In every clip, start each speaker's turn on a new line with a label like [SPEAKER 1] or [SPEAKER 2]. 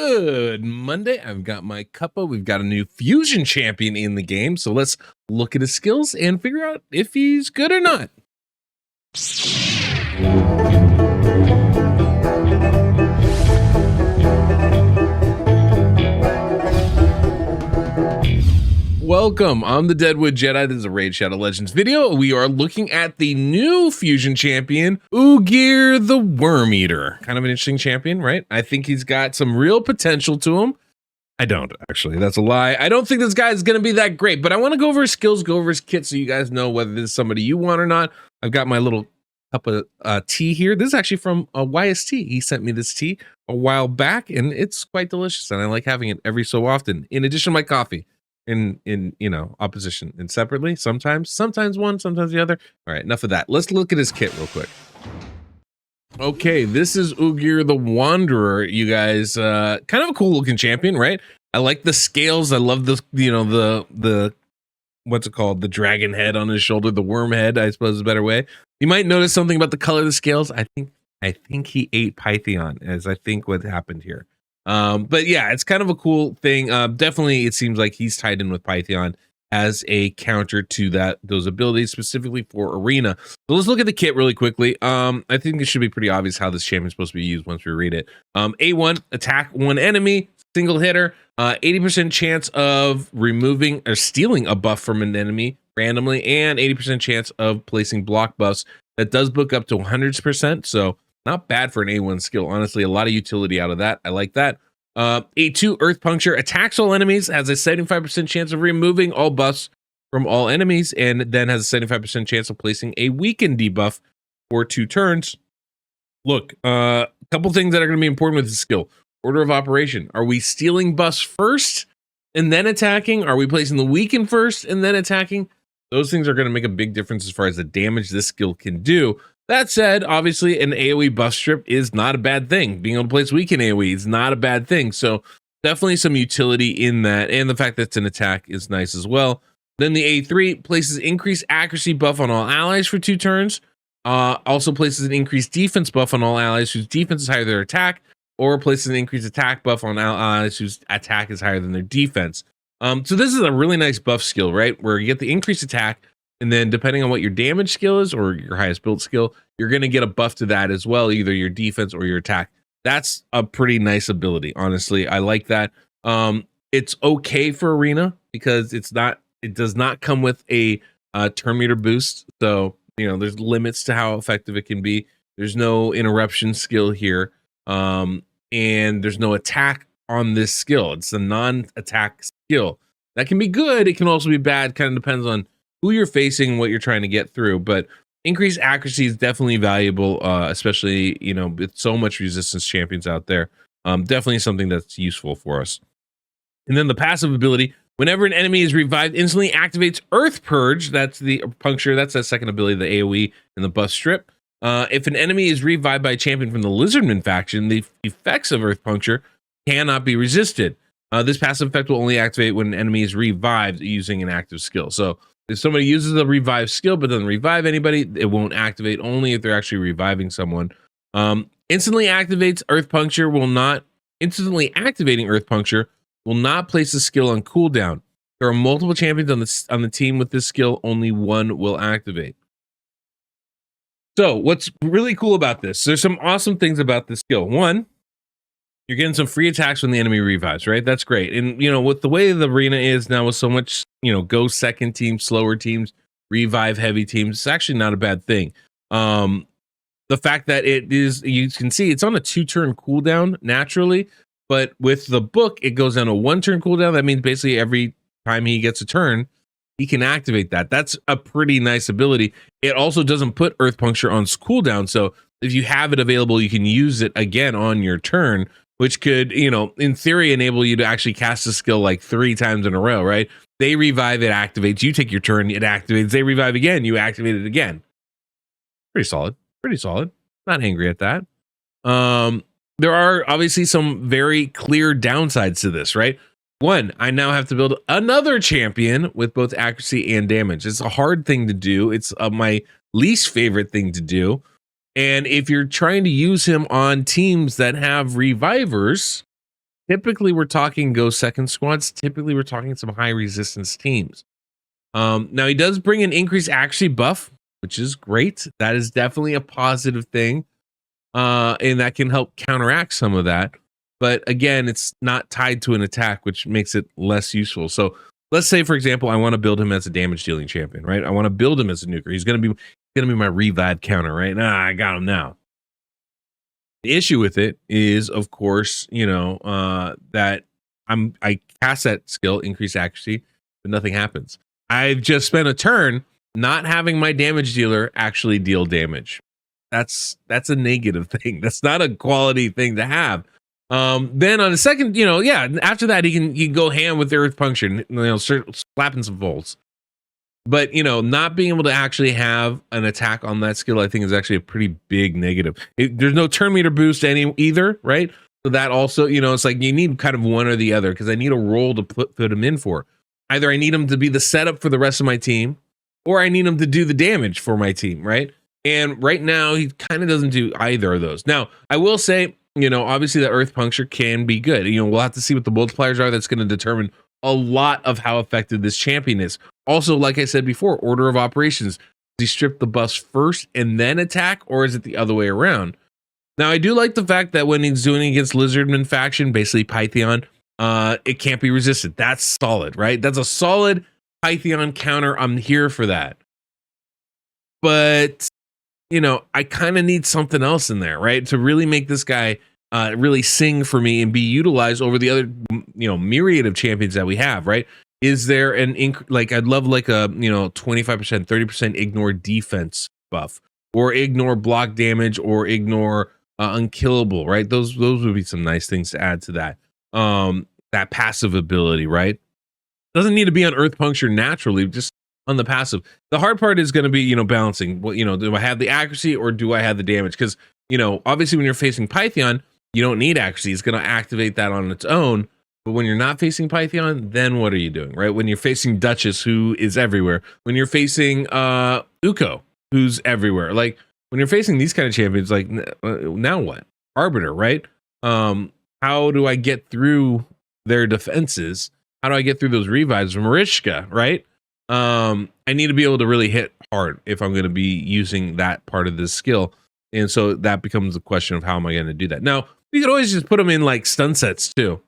[SPEAKER 1] Good Monday. I've got my cuppa. We've got a new fusion champion in the game. So let's look at his skills and figure out if he's good or not. Welcome. I'm the Deadwoodjedi. This is a Raid Shadow Legends video. We are looking at the new fusion champion, Ugir the Worm Eater. Kind of an interesting champion, right? I think he's got some real potential to him. I don't, actually. That's a lie. I don't think this guy is going to be that great, but I want to go over his skills, go over his kit so you guys know whether this is somebody you want or not. I've got my little cup of tea here. This is actually from YST. He sent me this tea a while back, and it's quite delicious, and I like having it every so often, in addition to my coffee. In opposition and separately, sometimes one, sometimes the other. All right, enough of that. Let's look at his kit real quick. Okay, this is Ugir the Wanderer, you guys. Kind of a cool looking champion, right? I like the scales. I love the the what's it called, the dragon head on his shoulder, the worm head, I suppose is a better way. You might notice something about the color of the scales. I think he ate Pythion, as I think what happened here. But yeah, it's kind of a cool thing. Definitely it seems like he's tied in with Pythion as a counter to those abilities, specifically for arena. So let's look at the kit really quickly. I think it should be pretty obvious how this champion is supposed to be used once we read it. A1, attack one enemy, single hitter, 80% chance of removing or stealing a buff from an enemy randomly, and 80% chance of placing block buffs. That does book up to 100%, so not bad for an A1 skill. Honestly, a lot of utility out of that. I like that. A2, Earth Puncture, attacks all enemies, has a 75% chance of removing all buffs from all enemies, and then has a 75% chance of placing a weaken debuff for 2 turns. Look, a couple things that are going to be important with this skill. Order of operation. Are we stealing buffs first and then attacking? Are we placing the weaken first and then attacking? Those things are going to make a big difference as far as the damage this skill can do. That said, obviously, an AoE buff strip is not a bad thing. Being able to place weaken AoE is not a bad thing. So definitely some utility in that. And the fact that it's an attack is nice as well. Then the A3 places increased accuracy buff on all allies for 2 turns. Also places an increased defense buff on all allies whose defense is higher than their attack. Or places an increased attack buff on allies whose attack is higher than their defense. So this is a really nice buff skill, right? Where you get the increased attack. And then depending on what your damage skill is or your highest build skill, you're going to get a buff to that as well, either your defense or your attack. That's a pretty nice ability, honestly. I like that. It's okay for arena because it does not come with a turn meter boost. So, there's limits to how effective it can be. There's no interruption skill here. And there's no attack on this skill. It's a non-attack skill. That can be good. It can also be bad. Kind of depends on who you're facing, what you're trying to get through, but increased accuracy is definitely valuable, especially, with so much resistance champions out there. Definitely something that's useful for us. And then the passive ability, whenever an enemy is revived, instantly activates Earth Purge. That's the puncture. That's that second ability, the AoE and the buff strip. If an enemy is revived by a champion from the Lizardman faction, the effects of Earth Puncture cannot be resisted. This passive effect will only activate when an enemy is revived using an active skill. So if somebody uses a revive skill but doesn't revive anybody, it won't activate, only if they're actually reviving someone. Instantly activating Earth Puncture will not place the skill on cooldown. There are multiple champions on the team with this skill, only one will activate. So what's really cool about this, there's some awesome things about this skill. One, you're getting some free attacks when the enemy revives, right? That's great. And, with the way the arena is now with so much, go second team, slower teams, revive heavy teams, it's actually not a bad thing. The fact that it is, you can see it's on a 2-turn cooldown naturally, but with the book, it goes on a 1-turn cooldown. That means basically every time he gets a turn, he can activate that. That's a pretty nice ability. It also doesn't put Earth Puncture on cooldown. So if you have it available, you can use it again on your turn, which could, in theory, enable you to actually cast a skill like 3 times in a row, right? They revive, it activates. You take your turn, it activates. They revive again, you activate it again. Pretty solid. Pretty solid. Not angry at that. There are obviously some very clear downsides to this, right? One, I now have to build another champion with both accuracy and damage. It's a hard thing to do. It's my least favorite thing to do. And if you're trying to use him on teams that have revivers, typically we're talking go second squads. Typically we're talking some high resistance teams. Now he does bring an increased accuracy buff, which is great. That is definitely a positive thing. And that can help counteract some of that. But again, it's not tied to an attack, which makes it less useful. So let's say, for example, I want to build him as a damage dealing champion, right? I want to build him as a nuker. He's gonna be my revive counter, right? I got him now. The issue with it is, of course, that I cast that skill, increase accuracy, but nothing happens. I've just spent a turn not having my damage dealer actually deal damage. That's a negative thing. That's not a quality thing to have. Then on the second, after that he can go ham with the earth puncture, slapping some volts. But not being able to actually have an attack on that skill, I think, is actually a pretty big negative. There's no turn meter boost either, right? So that also, it's like you need kind of one or the other, because I need a role to put him in for. Either I need him to be the setup for the rest of my team, or I need him to do the damage for my team, right? And right now he kind of doesn't do either of those. Now I will say, obviously the earth puncture can be good. We'll have to see what the multipliers are. That's going to determine a lot of how effective this champion is. Also, like I said before, order of operations. Does he strip the buffs first and then attack, or is it the other way around? Now, I do like the fact that when he's doing against Lizardman faction, basically Pythion, it can't be resisted. That's solid, right? That's a solid Pythion counter. I'm here for that. But, I kind of need something else in there, right? To really make this guy really sing for me and be utilized over the other, myriad of champions that we have, right? Is there I'd love like a, 25%, 30% ignore defense buff, or ignore block damage, or ignore unkillable, right? Those would be some nice things to add to that. That passive ability, right? Doesn't need to be on earth puncture naturally, just on the passive. The hard part is going to be, balancing. Well, do I have the accuracy or do I have the damage? Because, obviously when you're facing Pythion, you don't need accuracy. It's going to activate that on its own. But when you're not facing Pythion, then what are you doing, right? When you're facing Duchess, who is everywhere. When you're facing Uko, who's everywhere. Like, when you're facing these kind of champions, like, now what? Arbiter, right? How do I get through their defenses? How do I get through those revives? Mariska, right? I need to be able to really hit hard if I'm going to be using that part of this skill. And so that becomes the question of how am I going to do that? Now, you could always just put them in like stun sets too.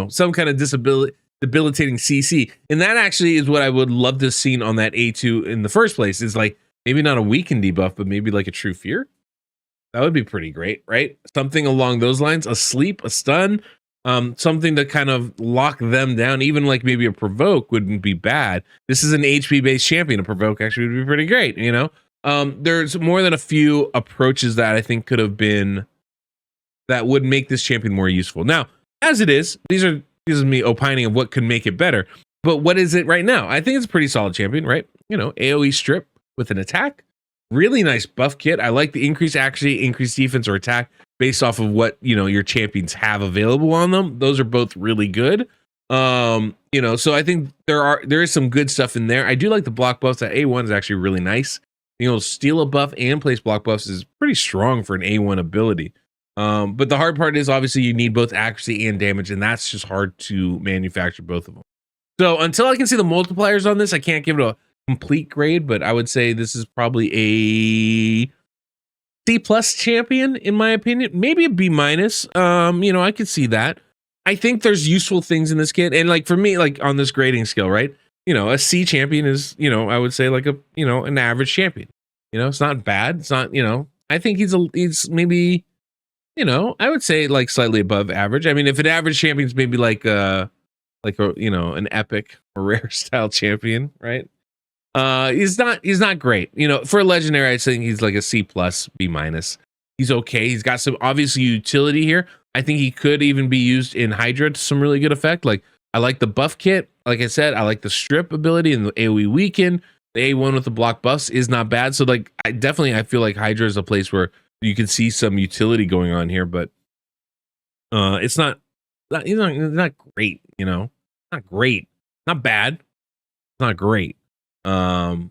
[SPEAKER 1] Some kind of debilitating CC. And that actually is what I would love to have seen on that A2 in the first place, is like maybe not a weaken debuff, but maybe like a true fear. That would be pretty great, right? Something along those lines, a sleep, a stun, something to kind of lock them down. Even like maybe a provoke wouldn't be bad. This is an HP based champion. A provoke actually would be pretty great, There's more than a few approaches that I think could have been, that would make this champion more useful. Now, as it is, this is me opining of what could make it better. But what is it right now? I think it's a pretty solid champion, right? AoE strip with an attack. Really nice buff kit. I like the increased accuracy, increased defense or attack based off of what, your champions have available on them. Those are both really good. So I think there is some good stuff in there. I do like the block buffs. That A1 is actually really nice. Steal a buff and place block buffs is pretty strong for an A1 ability. But the hard part is obviously you need both accuracy and damage, and that's just hard to manufacture both of them. So until I can see the multipliers on this, I can't give it a complete grade, but I would say this is probably a C+ champion in my opinion, maybe a B-. I could see that. I think there's useful things in this kit, and like for me, like on this grading scale, right? A C champion is, I would say like a, an average champion. It's not bad. It's not, I think he's maybe, I would say like slightly above average. I mean, if an average champion is maybe like an epic or rare style champion, right? He's not great. For a legendary, I think he's like a C+, B-. He's okay. He's got some obviously utility here. I think he could even be used in Hydra to some really good effect. Like, I like the buff kit. Like I said, I like the strip ability and the AoE weaken. The A1 with the block buffs is not bad. So like, I feel like Hydra is a place where you can see some utility going on here, but it's not great, not great, not bad, it's not great. So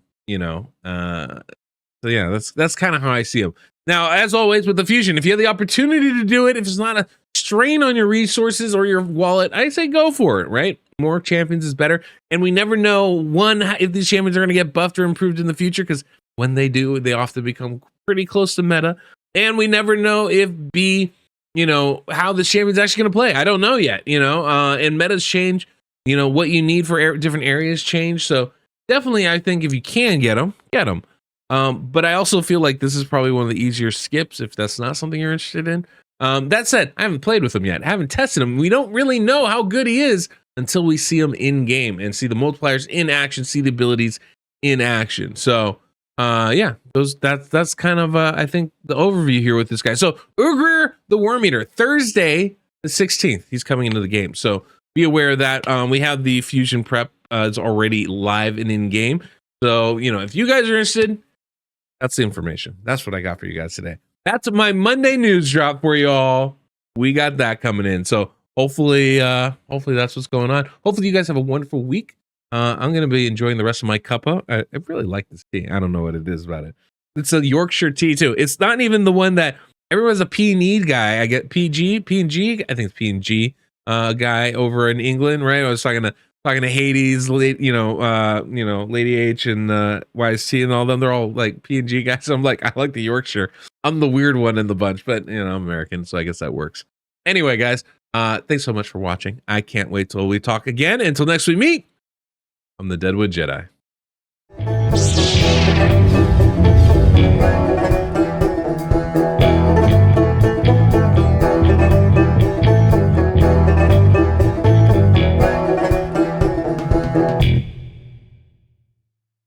[SPEAKER 1] yeah, that's kind of how I see him. Now, as always with the fusion, if you have the opportunity to do it, if it's not a strain on your resources or your wallet, I say go for it, right? More champions is better. And we never know, one, if these champions are going to get buffed or improved in the future, because when they do, they often become pretty close to meta. And we never know if B, how the champion's actually going to play. I don't know yet, and metas change, what you need for different areas change. So definitely, I think if you can get them, get them. But I also feel like this is probably one of the easier skips if that's not something you're interested in. That said, I haven't played with him yet. I haven't tested him. We don't really know how good he is until we see him in game and see the multipliers in action, see the abilities in action. So, that's kind of I think the overview here with this guy. So Ugir the Worm Eater, Thursday the 16th, he's coming into the game. So be aware of that. We have the fusion prep is already live and in game. So if you guys are interested, that's the information. That's what I got for you guys today. That's my Monday news drop for you all. We got that coming in. So hopefully that's what's going on. Hopefully you guys have a wonderful week. I'm going to be enjoying the rest of my cuppa. I really like this tea. I don't know what it is about it. It's a Yorkshire tea too. It's not even the one that everyone's a P-Need guy. I get P&G. I think it's P&G guy over in England, right? I was talking to Hades, Lady H and YST and all them. They're all like P&G guys. I'm like, I like the Yorkshire. I'm the weird one in the bunch, but I'm American, so I guess that works. Anyway, guys, thanks so much for watching. I can't wait till we talk again. Until next we meet, I'm the Deadwood Jedi.